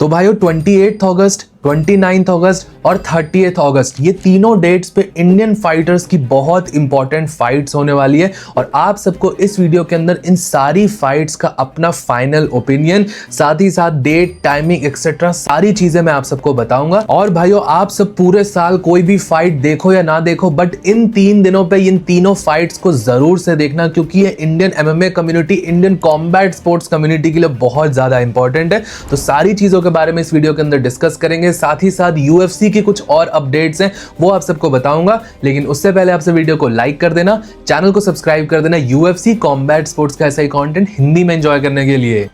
तो भाइयों 28 अगस्त, 29 अगस्त और 30 अगस्त ये तीनों डेट्स पे इंडियन फाइटर्स की बहुत इंपॉर्टेंट फाइट्स होने वाली है और आप सबको इस वीडियो के अंदर इन सारी फाइट्स का अपना फाइनल ओपिनियन, साथ ही साथ डेट, टाइमिंग एक्सेट्रा सारी चीजें मैं आप सबको बताऊंगा। और भाइयों आप सब पूरे साल कोई भी फाइट देखो या ना देखो, बट इन 3 दिनों पे इन तीनों फाइट्स को जरूर से देखना, क्योंकि ये Indian MMA community, Indian combat sports community के लिए बहुत ज्यादा इंपॉर्टेंट है। तो सारी चीजों के बारे में इस वीडियो के अंदर डिस्कस करेंगे, साथ ही साथ यूएफसी की कुछ और अपडेट्स हैं वो आप सबको बताऊंगा। लेकिन उससे पहले आपसे वीडियो को लाइक कर देना, चैनल को सब्सक्राइब कर देना यूएफसी कॉम्बैट स्पोर्ट्स का ऐसा ही कंटेंट हिंदी में एंजॉय करने के लिए।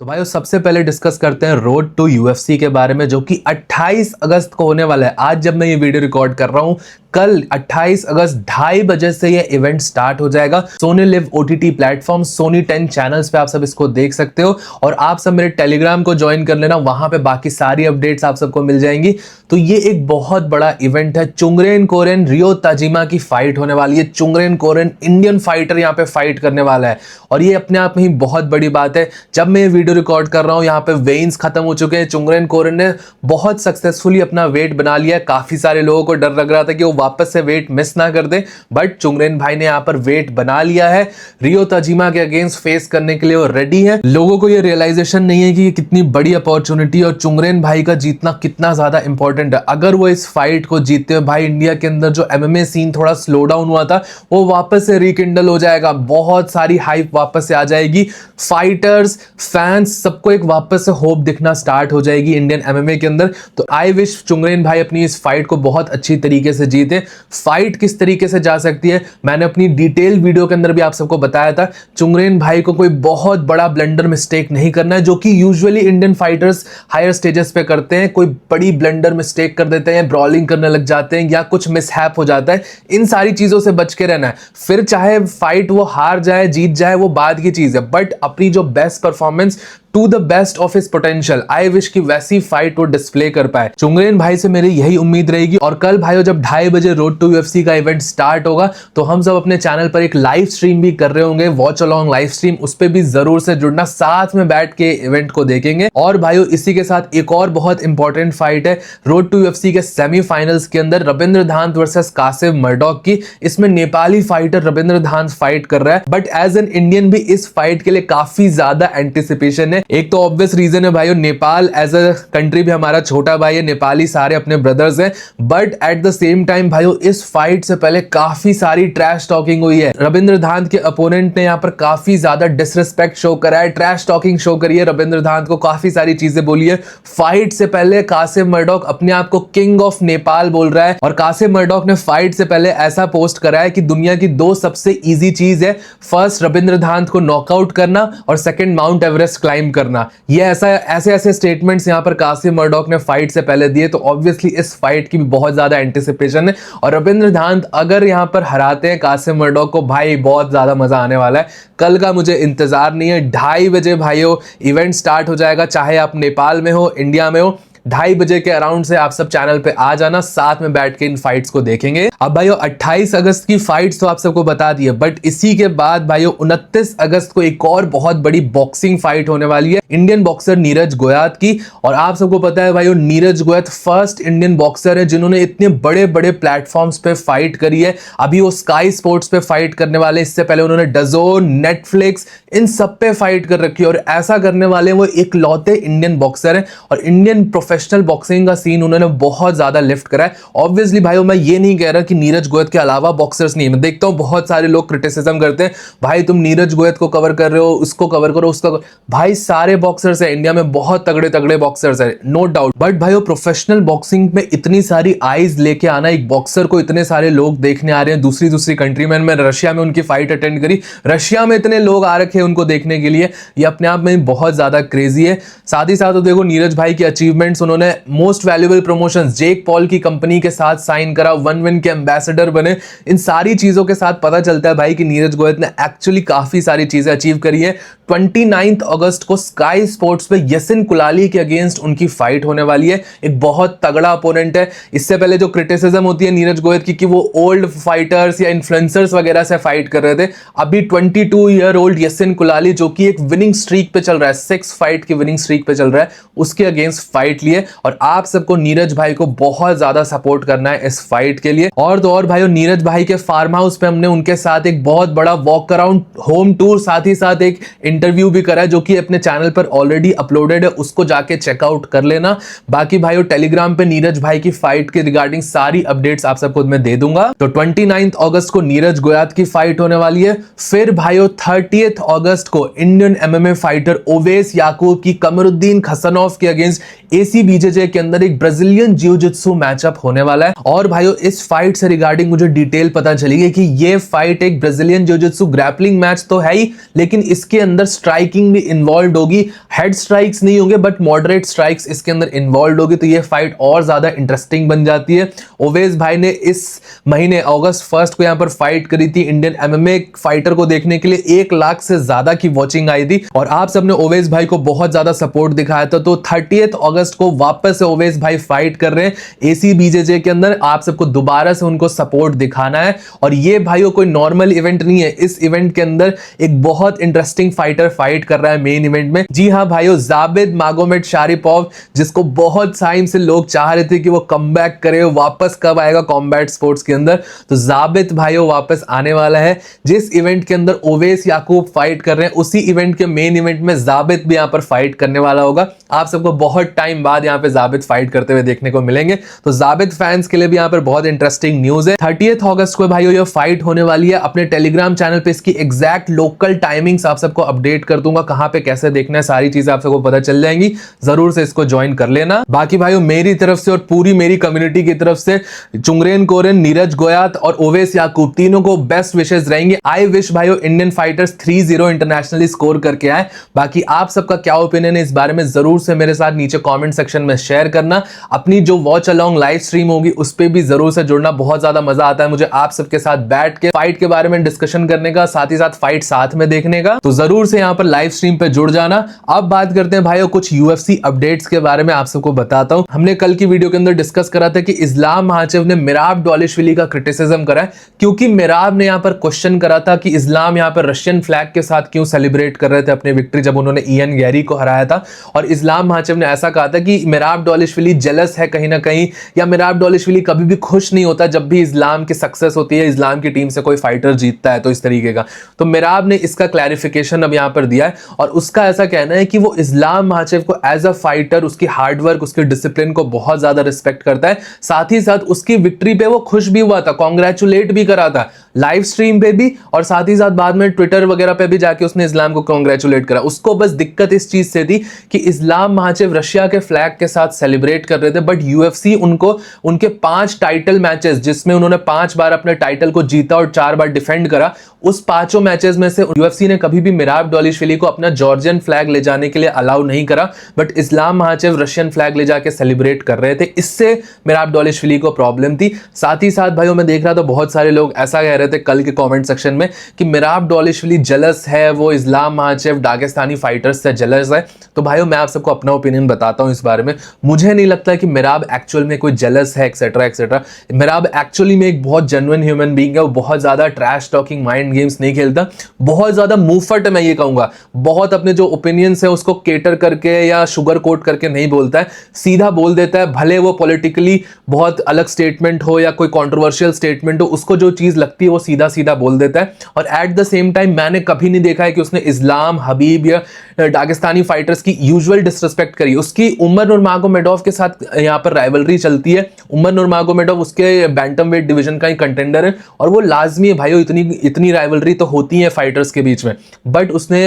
तो भाइयों सबसे पहले डिस्कस करते हैं रोड टू यूएफसी के बारे में, जो कि 28 अगस्त को होने वाला है। आज जब मैं ये वीडियो रिकॉर्ड कर रहा हूं, कल 28 अगस्त 2:30 बजे से ये इवेंट स्टार्ट हो जाएगा। Sony LIV OTT platform, Sony 10 channels पे आप सब इसको देख सकते हो। और आप सब मेरे टेलीग्राम को ज्वाइन कर लेना, वहां पे बाकी सारी अपडेट्स आप सबको मिल जाएंगी। तो ये एक बहुत बड़ा इवेंट है। चुंगरेन कोरेन रियो ताजिमा की फाइट होने वाली है। चुंगरेन कोरेन इंडियन फाइटर यहाँ पे फाइट करने वाला है और ये अपने आप में ही बहुत बड़ी बात है। जब मैं ये वीडियो रिकॉर्ड कर रहा हूँ, यहाँ पे वेन्स खत्म हो चुके हैं। चुंगरेन कोरेन ने बहुत सक्सेसफुली अपना वेट बना लिया है। काफी सारे लोगों को डर लग रहा था कि वो वापस से वेट मिस ना कर दे, बट चुंगरेन भाई ने यहाँ पर वेट बना लिया है। रियो ताजिमा के अगेंस्ट फेस करने के लिए वो रेडी है। लोगों को ये रियलाइजेशन नहीं है कि ये कितनी बड़ी अपॉर्चुनिटी और चुंगरेन भाई का जीतना कितना ज्यादा इंपॉर्टेंट है। अगर वो इस फाइट को जीतते हैं, भाई इंडिया के अंदर जो एमएमए सीन थोड़ा स्लो डाउन हुआ था वो वापस से रिकिंडल हो जाएगा। बहुत सारी हाइप वापस से आ जाएगी। फाइटर्स, फैंस, सबको एक वापस से होप दिखना स्टार्ट हो जाएगी इंडियन एमएमए के अंदर। तो आई विश चुंगरेन भाई अपनी इस फाइट को बहुत अच्छी तरीके से जीते। फाइट किस तरीके से जा सकती है मैंने अपनी डिटेल वीडियो के अंदर भी आप सबको बताया था। चुंगरेन भाई को कोई बहुत बड़ा ब्लंडर मिस्टेक नहीं करना है, जो कि usually Indian fighters higher stages पे करते हैं। कोई बड़ी ब्लंडर मिस्टेक कर देते हैं, ब्रॉलिंग करने लग जाते हैं या कुछ मिसहैप हो जाता है। इन सारी चीजों से बच के रहना है। फिर चाहे फाइट वो हार जाए, जीत जाए, वो बाद की चीज है, बट अपनी जो best performance to the best of his potential, I wish की वैसी फाइट वो डिस्प्ले कर पाए। चुंगरेन भाई से मेरी यही उम्मीद रहेगी। और कल भाइयों जब 2:30 बजे रोड टू यूएफसी का इवेंट स्टार्ट होगा, तो हम सब अपने चैनल पर एक लाइव स्ट्रीम भी कर रहे होंगे, वॉच अलोंग लाइव स्ट्रीम। उस पर भी जरूर से जुड़ना, साथ में बैठ के इवेंट को देखेंगे। और भाइयों इसी के साथ एक और बहुत इंपॉर्टेंट फाइट है रोड टू यूएफसी के सेमीफाइनल्स के अंदर, रविंद्र धांत वर्सेस कासिम मर्डॉक की। इसमें नेपाली फाइटर रविंद्र धांत फाइट कर रहा है, बट एज एन इंडियन भी इस फाइट के लिए काफी ज्यादा एंटिसिपेशन है। एक तो ऑब्वियस रीजन है भाइयों, नेपाल एज अ कंट्री भी हमारा छोटा भाई है, नेपाली सारे अपने ब्रदर्स हैं। But at the same time भाइयों इस फाइट से पहले काफी सारी ट्रैश टॉकिंग हुई है। रविंद्र धांत के अपोनेंट ने यहाँ पर काफी ज्यादा डिसरिस्पेक्ट शो करा है, ट्रैश टॉकिंग शो करी है, रविंद्र धांत को काफी सारी चीजें बोली है। फाइट से पहले कासिम मर्डॉक अपने आप को किंग ऑफ नेपाल बोल रहा है। और कासिम मर्डॉक ने फाइट से पहले ऐसा पोस्ट करा है कि दुनिया की 2 सबसे इजी चीज है, फर्स्ट रविंद्र धांत को नॉकआउट करना और सेकंड माउंट एवरेस्ट क्लाइंब करना। ये ऐसे स्टेटमेंट्स यहां पर कासिम मर्डॉक ने फाइट से पहले दिए। तो ऑब्वियसली इस फाइट की भी बहुत ज्यादा एंटिसिपेशन है। और रविंद्र धांत अगर यहां पर हराते हैं कासिम मर्डॉक को, भाई बहुत ज्यादा मजा आने वाला है। कल का मुझे इंतजार नहीं है। 2:30 बजे भाइयों इवेंट स्टार्ट हो जाएगा, चाहे आप नेपाल में हो, इंडिया में हो। 2:30 बजे के अराउंड से आप सब चैनल पे आ जाना, साथ में बैठ के इन फाइट्स को देखेंगे। अब भाइयों 28 अगस्त की फाइट्स तो आप सबको बता दी है, बट इसी के बाद भाइयों 29 अगस्त को एक और बहुत बड़ी बॉक्सिंग फाइट होने वाली है इंडियन बॉक्सर नीरज गोयात की। और आप सबको पता है भाइयों नीरज गोयात फर्स्ट इंडियन बॉक्सर है जिन्होंने इतने बड़े बड़े प्लेटफॉर्म्स पे फाइट करी है। अभी वो स्काई स्पोर्ट्स पे फाइट करने वाले, इससे पहले उन्होंने डज़ोन, नेटफ्लिक्स, इन सब पे फाइट कर रखी है। और ऐसा करने वाले वो इकलौते इंडियन बॉक्सर है और इंडियन प्रोफेशनल बॉक्सिंग का सीन उन्होंने बहुत ज्यादा लिफ्ट करा है। ऑब्वियसली भाइयों मैं ये नहीं कह रहा कि नीरज गोयत के अलावा बॉक्सर्स नहीं है। मैं देखता हूं बहुत सारे लोग क्रिटिसिज्म करते हैं, भाई तुम नीरज गोयत को कवर कर रहे हो, उसको कवर करो, उसका भाई सारे बॉक्सर्स है इंडिया में, बहुत तगड़े तगड़े बॉक्सर्स है, नो डाउट। बट भाइयों प्रोफेशनल बॉक्सिंग में इतनी सारी आईज लेके आना, एक बॉक्सर को इतने सारे लोग देखने आ रहे हैं दूसरी कंट्री में। मैं रशिया में उनकी फाइट अटेंड करी, रशिया में इतने लोग आ रखे हैं उनको देखने के लिए, ये अपने आप में बहुत ज्यादा क्रेजी है। साथ ही साथ देखो नीरज भाई की अचीवमेंट्स फाइट्स उन्होंने most valuable promotions Jake Paul की कंपनी के साथ साइन करा, 1 विन के एम्बेसडर बने। इन सारी चीजों के साथ पता चलता है भाई कि नीरज गोयत ने एक्चुअली काफी सारी चीजें अचीव करी है। 29 अगस्त को स्काई स्पोर्ट्स पे यसिन कुलाली के अगेंस्ट उनकी फाइट होने वाली है। एक बहुत तगड़ा अपोनेंट है। इससे पहले जो क्रिटिसिज्म होती है नीरज गोयत की कि वो ओल्ड फाइटर्स या इन्फ्लुएंसर्स वगैरह से फाइट कर रहे थे, अभी 22 ईयर ओल्ड यसिन कुलाली जो कि एक विनिंग स्ट्रीक पे चल रहा है, 6 फाइट की विनिंग स्ट्रीक पे चल रहा है, उसके अगेंस्ट फाइट लिए। और आप सबको नीरज भाई को बहुत ज्यादा सपोर्ट करना है इस फाइट के लिए। और तो और भाई नीरज भाई के फार्म हाउस पे हमने उनके साथ एक बहुत बड़ा वॉक अराउंड होम टूर, साथ ही साथ एक इंटरव्यू भी करा है जो कि अपने चैनल पर ऑलरेडी अपलोडेड है, उसको जाके चेकआउट कर लेना। बाकी भाइयों टेलीग्राम पे नीरज भाई की फाइट के रिगार्डिंग सारी अपडेट्स आप सबको मैं दे दूंगा। तो 29 अगस्त को नीरज गोयात की फाइट होने वाली है। फिर भाइयों 30 अगस्त को इंडियन एमएमए फाइटर ओवेस याकूब की कमरुद्दीन खसनोव के अगेंस्ट एसीबीजेजे के अंदर एक ब्राजीलियन जियोजित्सु मैचअप होने वाला है। और भाइयों इस फाइट से रिगार्डिंग मुझे डिटेल पता चली है कि ये फाइट एक ब्राजीलियन जियोजित्सु ग्रैपलिंग मैच तो है ही, लेकिन इसके अंदर स्ट्राइकिंग भी इन्वॉल्व होगी। हेड स्ट्राइक्स नहीं होंगे बट मॉडरेट स्ट्राइक्स इसके अंदर इन्वॉल्व होगी, तो ये फाइट और ज्यादा इंटरेस्टिंग बन जाती है। ओवेस भाई ने इस महीने अगस्त 1 को यहां पर फाइट करी थी। इंडियन एमएमए फाइटर को देखने के लिए 1 लाख से ज्यादा की वॉचिंग आई थी और आप सबने ओवेस भाई को बहुत ज्यादा सपोर्ट दिखाया था। तो 30 अगस्त को वापस से ओवेस भाई फाइट कर रहे हैं एसीबीजेजे के अंदर। आप सबको दोबारा से उनको सपोर्ट दिखाना है। और ये भाइयों कोई नॉर्मल इवेंट नहीं है, इस इवेंट के अंदर एक बहुत इंटरेस्टिंग फाइटर फाइट कर रहा है मेन इवेंट में। जी हाँ भाइयों, जाबिद मागोमेड शारिपोव, जिसको बहुत टाइम से लोग चाह रहे थे कि वो कमबैक करे, वापस कब आएगा कॉम्बैट स्पोर्ट्स के अंदर, तो जाबिद भाइयों वापस आने वाला है। जिस इवेंट के अंदर ओवेस याकूब फाइट कर रहे हैं उसी इवेंट के मेन इवेंट में जाबिद भी यहां पर फाइट करने वाला होगा। आप सबको बहुत टाइम बाद यहां पे जाबिद फाइट करते हुए देखने को मिलेंगे, तो जाबिद फैंस के लिए भी यहां पर बहुत इंटरेस्टिंग न्यूज है। 30 अगस्त को भाइयों ये फाइट होने वाली है। अपने टेलीग्राम चैनल पे इसकी एग्जैक्ट लोकल टाइमिंग्स आप सबको अपडेट कर दूंगा, कहां पे कैसे देखना है सारी चीजें आप सबको पता चल जाएंगी। जरूर से इसको ज्वाइन कर लेना। बाकी भाइयों मेरी तरफ से और पूरी मेरी कम्युनिटी की तरफ से चुंगरेन कोरेन, नीरज गोयात और ओवेस याकूब तीनों को बेस्ट विशेष रहेंगे। आई विश भाइयों इंडियन फाइटर्स 3-0 इंटरनेशनली स्कोर करके आए। बाकी आप सबका क्या ओपिनियन है इस बारे में जरूर से मेरे साथ नीचे कमेंट सेक्शन में शेयर करना। अपनी जो वॉच अलोंग लाइव स्ट्रीम होगी उस पे भी जरूर से जुड़ना, बहुत ज्यादा मजा आता है मुझे आप सबके साथ बैठ के फाइट के बारे में डिस्कशन करने का, साथ ही साथ फाइट साथ में देखने का। तो जरूर से यहां पर लाइव स्ट्रीम पे जुड़ जाना। अब बात करते हैं भाइयों कुछ यूएफसी अपडेट्स के बारे में, आप सबको बताता हूं। हमने कल की वीडियो के अंदर डिस्कस करा था कि इस्लाम महाचेव ने मिराब डॉलिशविली का क्रिटिसिज्म करा है, क्योंकि मिराब ने यहां पर क्वेश्चन करा था कि इस्लाम यहां पर रशियन फ्लैग के साथ क्यों सेलिब्रेट कर रहे थे अपनी विक्ट्री जब उन्होंने इयन गैरी को हराया था। और इस्लाम महाचेव ने ऐसा कहा था कि मिराब डॉलिशविली जेलस है कहीं ना कहीं, या मिराब डॉलिशविली कभी भी खुश नहीं होता जब भी इस्लाम की सक्सेस होती है, इस्लाम की टीम से कोई फाइटर जीतता है, तो इस तरीके का। तो मिराब ने इसका क्लैरिफिकेशन अब यहां पर दिया है और उसका ऐसा कहना है कि वो इस्लाम महाचेव को एज अ फाइटर, उसकी हार्डवर्क, उसके डिसिप्लिन को बहुत ज्यादा रिस्पेक्ट करता है। साथ ही साथ उसकी विक्ट्री पे वो खुश भी हुआ था, कॉन्ग्रेचुलेट भी करा था लाइव स्ट्रीम पे भी, और साथ ही साथ बाद में ट्विटर वगैरह पे भी जाके उसने इस्लाम को कॉन्ग्रेचुलेट करा। उसको बस दिक्कत इस चीज से थी कि इस्लाम महाचेव रशिया के फ्लैग के साथ सेलिब्रेट कर रहे थे, बट यूएफसी उनको उनके 5 टाइटल मैचेस जिसमें उन्होंने 5 बार अपने टाइटल को जीता और 4 बार डिफेंड करा, उस 5 मैचेस में से यूएफसी ने कभी भी मिराब डॉलिशविली को अपना जॉर्जियन फ्लैग ले जाने के लिए अलाउ नहीं करा, बट इस्लाम महाचेव रशियन फ्लैग ले जाके सेलिब्रेट कर रहे थे। इससे मिराब डॉलिशविली को प्रॉब्लम थी। साथ ही साथ भाइयों मैं देख रहा था बहुत सारे लोग ऐसा कह रहे थे कल के कमेंट सेक्शन में कि मिराब डॉलिशविली जेलस है, वो इस्लाम महाचेव दागिस्तानी फाइटर्स से जेलस है। तो भाइयों मैं आप सबको अपना ओपिनियन बताता हूं इस बारे में। मुझे नहीं लगता कि मिराब एक्चुअल में कोई जेलस है एक्सेट्रा एक्सेट्रा। मिराब एक्चुअली में एक बहुत जेन्युइन ह्यूमन बीइंग है। वो बहुत ज्यादा ट्रैश टॉकिंग माइंड गेम्स नहीं खेलता, बहुत ज्यादा मुंहफट मैं ये कहूंगा, बहुत अपने जो ओपिनियंस है उसको केटर करके या शुगर कोट करके नहीं बोलता है, सीधा बोल देता है। भले वो पॉलिटिकली बहुत अलग स्टेटमेंट हो या कोई कंट्रोवर्शियल स्टेटमेंट हो, उसको जो चीज लगती है वो सीधा सीधा बोल देता है। और एट द सेम टाइम मैंने कभी नहीं देखा है कि उसने इस्लाम, हबीब या दागिस्तानी फाइटर्स की यूजुअल डिसरिस्पेक्ट करी। उसकी उमर नूरमागोमेडोव के साथ यहाँ पर राइवलरी चलती है। उमर नूरमागोमेडोव उसके बैंटम वेट डिवीजन का ही कंटेंडर है और वो लाजमी है भाइयों, इतनी राइवलरी तो होती है फाइटर्स के बीच में, बट उसने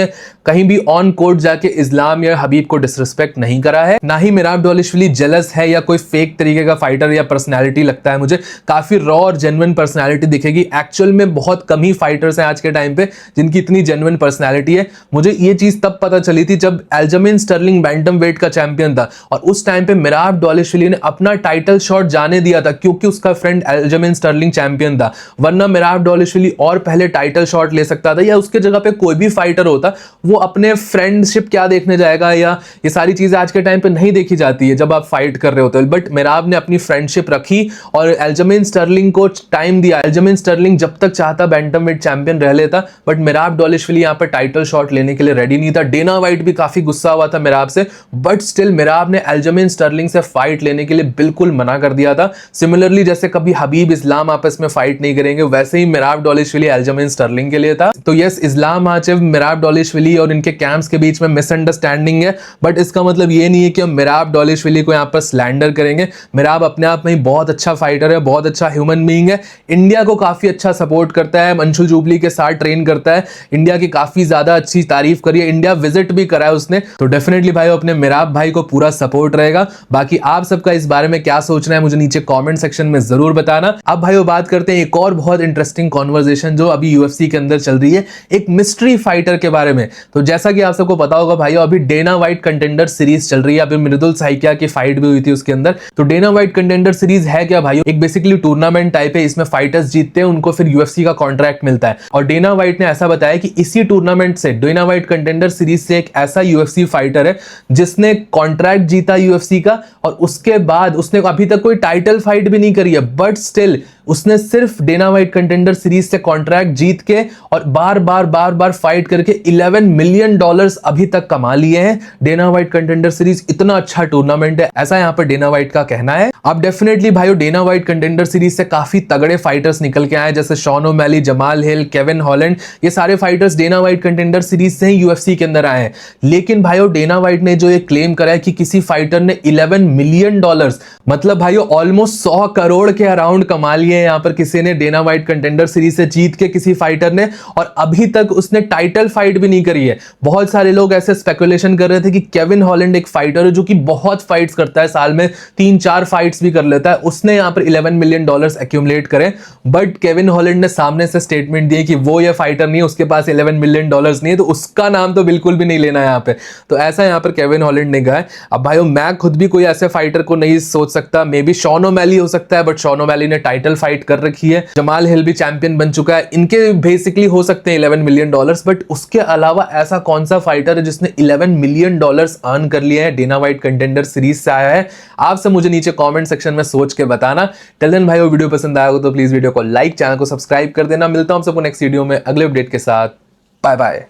कहीं भी ऑन कोर्ट जाके इस्लाम या हबीब को डिसरिस्पेक्ट नहीं करा है। ना ही मिराब डॉलिशविली जेलस है या कोई फेक तरीके का फाइटर या पर्सनैलिटी लगता है मुझे। काफी रॉ और जेन्युइन पर्सनैलिटी दिखेगी। एक्चुअल में बहुत कम ही फाइटर्स हैं आज के टाइम पे जिनकी इतनी जेन्युइन पर्सनैलिटी है। मुझे ये चीज तब पता चली थी जब एल्जमिन स्टर्लिंग बैंटम वेट का चैंपियन था और उस टाइम पे मिराब डॉलिशविली ने अपना टाइटल शॉट जाने दिया था क्योंकि उसका फ्रेंड एल्जमेन स्टर्लिंग चैंपियन था, वरना मिराब डॉलिशविली और पहले टाइटल शॉट ले सकता था, या उसके जगह पे कोई भी फाइटर होता, वो अपने फ्रेंडशिप क्या देखने जाएगा, या ये सारी चीजें आज के टाइम पे नहीं देखी जाती है जब आप फाइट कर रहे होते हो। बट मिराब ने अपनी फ्रेंडशिप रखी और एल्जमेन स्टर्लिंग को टाइम दिया। एल्जमेन स्टर्लिंग जब तक चाहता बैंटमवेट चैंपियन रह लेता, बट मिराब डॉलिशविली यहाँ पर टाइटल शॉट लेने के लिए रेडी नहीं था। डेना वाइट भी काफी गुस्सा हुआ था मिराब से, बट स्टिल मिराब ने एल्जमेन स्टर्लिंग से फाइट लेने के लिए बिल्कुल मना कर दिया था। सिमिलरली जैसे कभी हबीब इस्लाम आपस में फाइट नहीं करेंगे, वैसे ही मिराब डॉलिशविली एल्जमेन स्टर्लिंग के लिए था। तो यस, इस्लाम माचेव, मिराब डॉलिशविली और इनके कैंप्स के बीच में मिसअंडरस्टैंडिंग है, बट इसका मतलब ये नहीं है कि हम मिराब डॉलिशविली को यहाँ पर स्लैंडर करेंगे। मिराब अपने आप में ही बहुत अच्छा फाइटर है, बहुत अच्छा ह्यूमन बीइंग है, इंडिया को काफी अच्छा सपोर्ट करता है, मंशू जुबली के साथ ट्रेन करता है, इंडिया की काफी ज्यादा अच्छी तारीफ करी है, इंडिया विजिट भी करा है उसने। तो डेफिनेटली भाई अपने मिराब भाई को पूरा सपोर्ट रहेगा। बाकी आप सबका इस बारे में क्या सोचना है मुझे नीचे कमेंट सेक्शन में जरूर बताना। अब भाई बात करते हैं एक और बहुत इंटरेस्टिंग कॉन्वर्सेशन जो अभी यूएफसी के अंदर चल रही है, एक मिस्ट्री फाइटर के बारे में। तो जैसा कि आप सबको पता होगा भाई, अभी डेना वाइट कंटेंडर सीरीज चल रही है, अभी मृदुल साइकिया की फाइट भी हुई थी उसके अंदर। तो डेना वाइट कंटेंडर सीरीज है क्या भाई? एक बेसिकली टूर्नामेंट टाइप है, इसमें फाइटर्स जीतते हैं, उनको फिर यूएफसी का कॉन्ट्रैक्ट मिलता है। और डेना वाइट ने ऐसा बताया कि इसी टूर्नामेंट से, डेना वाइट कंटेंडर सीरीज से, एक ऐसा यूएफसी फाइटर है जिसने कॉन्ट्रैक्ट जीता यूएफसी का, और उसके बाद उसने अभी तक कोई टाइटल फाइट भी नहीं करी है, बट स्टिल उसने सिर्फ डेना वाइट कंटेंडर सीरीज से कॉन्ट्रैक्ट जीत के और बार बार फाइट करके $11 मिलियन अभी तक कमा लिए हैं। डेना वाइट कंटेंडर सीरीज इतना अच्छा टूर्नामेंट है, ऐसा यहां पर डेना वाइट का कहना है। अब डेफिनेटली भाई डेना वाइट कंटेंडर सीरीज से काफी तगड़े फाइटर्स निकल के आए, जैसे Sean O'Malley, Jamal Hill, Kevin Holland, ये सारे fighters Dana White contender series से ही यूएफसी के अंदर आए हैं। लेकिन भाई डेना वाइट ने जो ये क्लेम करा है कि किसी फाइटर ने $11 मिलियन, मतलब भाई ऑलमोस्ट 100 करोड़ के अराउंड कमा लिए यहाँ पर किसी ने, डेना वाइट कंटेंडर सीरीज से जीत के किसी फाइटर ने, और अभी तक उसने टाइटल फाइट भी नहीं करी है। बहुत सारे लोग ऐसे स्पेकुलेशन कर रहे थे कि केविन हॉलैंड एक फाइटर है जो कि बहुत फाइट्स करता है, साल में 3-4 फाइट्स भी कर लेता है, उसने यहाँ पर $11 मिलियन एक्यूमुलेट करे। बट केविन हॉलैंड ने सामने से स्टेटमेंट दी कि वो ये फाइटर नहीं है, उसके पास $11 मिलियन नहीं है, तो उसका नाम तो बिल्कुल भी नहीं लेना यहाँ पे। तो ऐसा यहाँ पर केविन हॉलैंड ने कहा है। अब भाई मैं खुद भी कोई ऐसे फाइटर को नहीं सोच सकता, मे बी शॉन ओमैली हो सकता है, बट शॉन ओमैली ने टाइटल फाइट कर रखी है, जमाल हिल भी चैंपियन बन चुका है, इनके बेसिकली हो सकते हैं $11 मिलियन, बट उसके अलावा ऐसा कौन सा फाइटर है जिसने $11 मिलियन अर्न कर लिए हैं, डेना वाइट कंटेंडर सीरीज से आया है? आप सब मुझे नीचे कमेंट सेक्शन में सोच के बताना। टिल देन भाई वीडियो पसंद आया हो तो प्लीज वीडियो को लाइक, चैनल को सब्सक्राइब कर देना। मिलता हूं सबको नेक्स्ट वीडियो में अगले अपडेट के साथ। Bye bye.